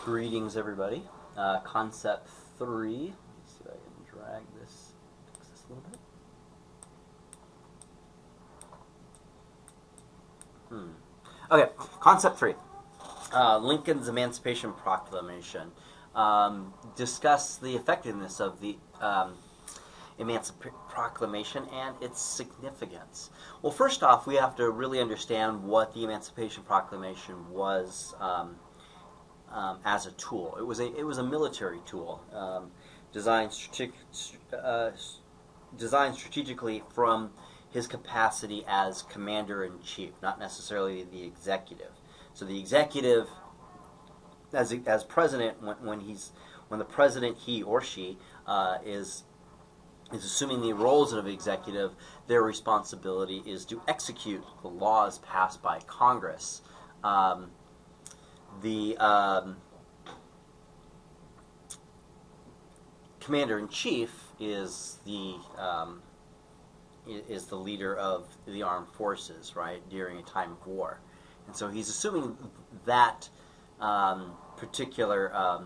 Greetings, everybody. Concept 3. Let's see if I can drag this, fix this a little bit. Okay, Concept 3. Lincoln's Emancipation Proclamation. Discuss the effectiveness of the Emancipation Proclamation and its significance. Well, first off, we have to really understand what the Emancipation Proclamation was as a tool. It was a military tool designed strategically from his capacity as commander-in-chief, not necessarily the executive. So the executive, as president, when the president, he or she, is assuming the roles of executive, their responsibility is to execute the laws passed by Congress. The commander-in-chief is the leader of the armed forces, right, during a time of war, and so he's assuming that particular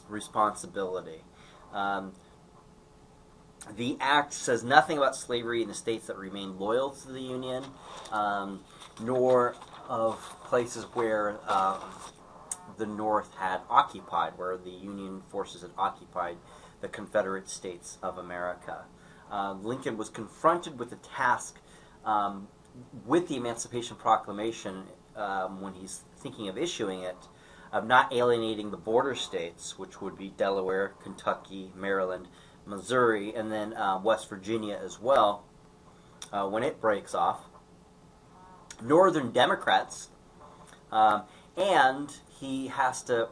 responsibility. The Act says nothing about slavery in the states that remain loyal to the Union, nor of places where the North had occupied, where the Union forces had occupied the Confederate States of America. Lincoln was confronted with the task with the Emancipation Proclamation when he's thinking of issuing it, of not alienating the border states, which would be Delaware, Kentucky, Maryland, Missouri, and then West Virginia as well, when it breaks off. Northern Democrats, and he has to,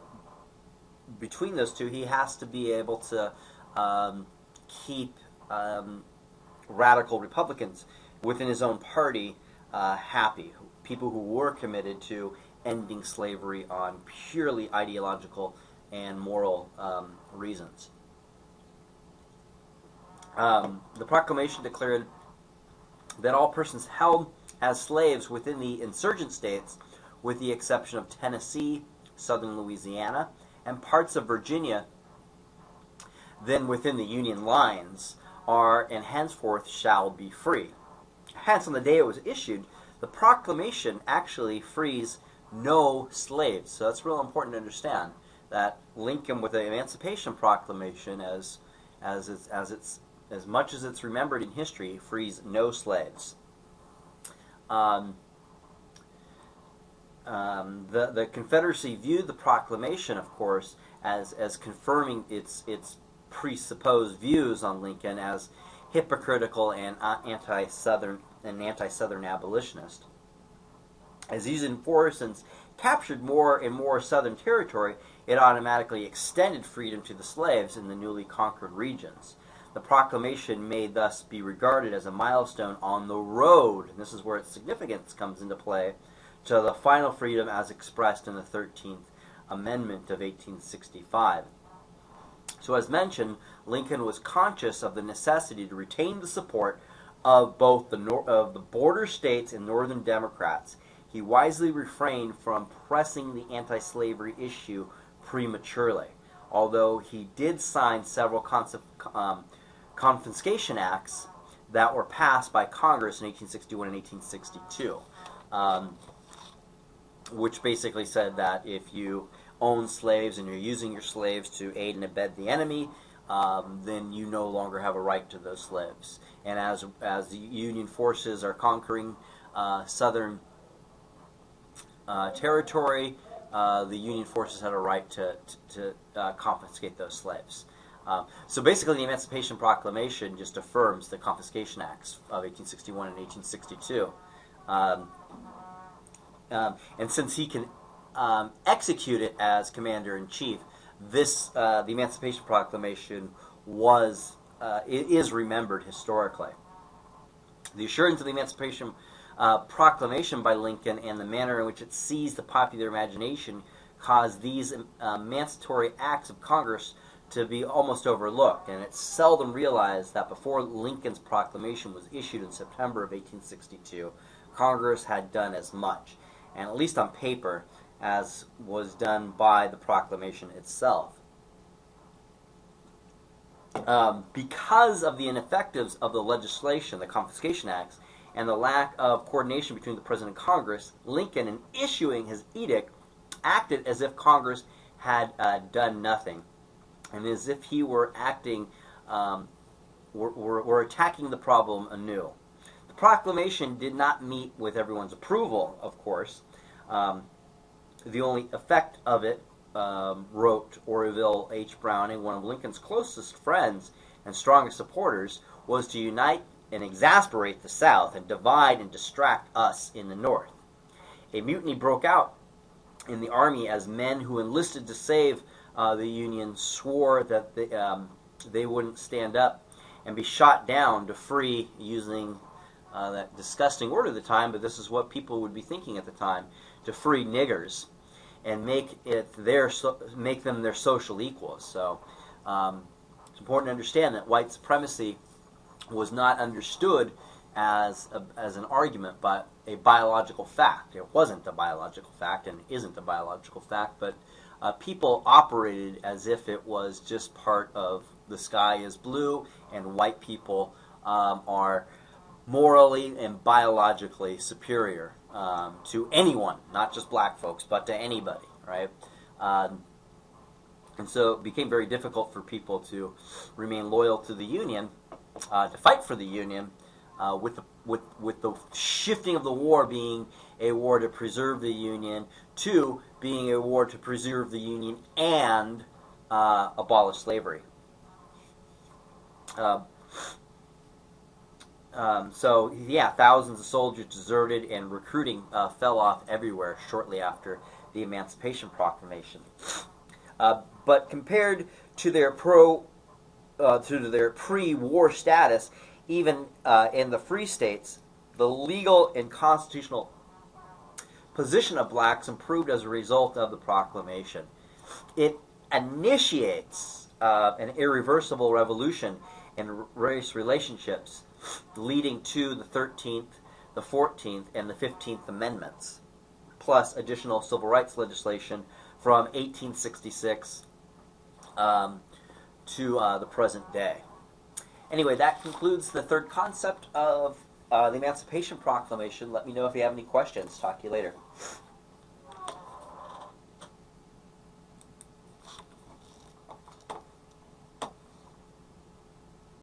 between those two, he has to be able to keep radical Republicans within his own party happy, people who were committed to ending slavery on purely ideological and moral reasons. The proclamation declared that all persons held as slaves within the insurgent states, with the exception of Tennessee, southern Louisiana, and parts of Virginia, then within the Union lines, are and henceforth shall be free. Hence, on the day it was issued, the proclamation actually frees no slaves. So that's real important to understand that Lincoln, with the Emancipation Proclamation, as much as it's remembered in history, frees no slaves. The Confederacy viewed the proclamation, of course, as confirming its presupposed views on Lincoln as hypocritical and anti-Southern abolitionist. As these enforcements captured more and more Southern territory, it automatically extended freedom to the slaves in the newly conquered regions. The proclamation may thus be regarded as a milestone on the road, and this is where its significance comes into play, to the final freedom as expressed in the 13th Amendment of 1865. So as mentioned, Lincoln was conscious of the necessity to retain the support of both the border states and Northern Democrats. He wisely refrained from pressing the anti-slavery issue prematurely, although he did sign several confiscation acts that were passed by Congress in 1861 and 1862, which basically said that if you own slaves and you're using your slaves to aid and abet the enemy, then you no longer have a right to those slaves. And as the Union forces are conquering Southern territory, the Union forces had a right to confiscate those slaves. So basically, the Emancipation Proclamation just affirms the Confiscation Acts of 1861 and 1862. And since he can execute it as Commander-in-Chief, the Emancipation Proclamation is remembered historically. The assurance of the Emancipation Proclamation by Lincoln and the manner in which it seized the popular imagination caused these emancipatory acts of Congress to be almost overlooked, and it's seldom realized that before Lincoln's proclamation was issued in September of 1862, Congress had done as much. And at least on paper, as was done by the proclamation itself. Because of the ineffectiveness of the legislation, the Confiscation Acts, and the lack of coordination between the President and Congress, Lincoln, in issuing his edict, acted as if Congress had done nothing, and as if he were acting, were attacking the problem anew. The proclamation did not meet with everyone's approval, of course. The only effect of it, wrote Orville H. Browning, one of Lincoln's closest friends and strongest supporters, was to unite and exasperate the South and divide and distract us in the North. A mutiny broke out in the Army as men who enlisted to save the Union swore that they wouldn't stand up and be shot down to free, using that disgusting word at the time, but this is what people would be thinking at the time, to free niggers and make them their social equals. So it's important to understand that white supremacy was not understood as an argument, but a biological fact. It wasn't a biological fact and isn't a biological fact, but people operated as if it was just part of the sky is blue and white people are morally and biologically superior to anyone, not just black folks, but to anybody, right? And so it became very difficult for people to remain loyal to the Union, to fight for the Union, with the shifting of the war being a war to preserve the Union to being a war to preserve the Union and abolish slavery. So, yeah, thousands of soldiers deserted and recruiting fell off everywhere shortly after the Emancipation Proclamation. But compared to their pre-war status, even in the free states, the legal and constitutional position of blacks improved as a result of the proclamation. It initiates an irreversible revolution in race relationships, leading to the 13th, the 14th, and the 15th Amendments, plus additional civil rights legislation from 1866 to the present day. Anyway, that concludes the third concept of the Emancipation Proclamation. Let me know if you have any questions. Talk to you later.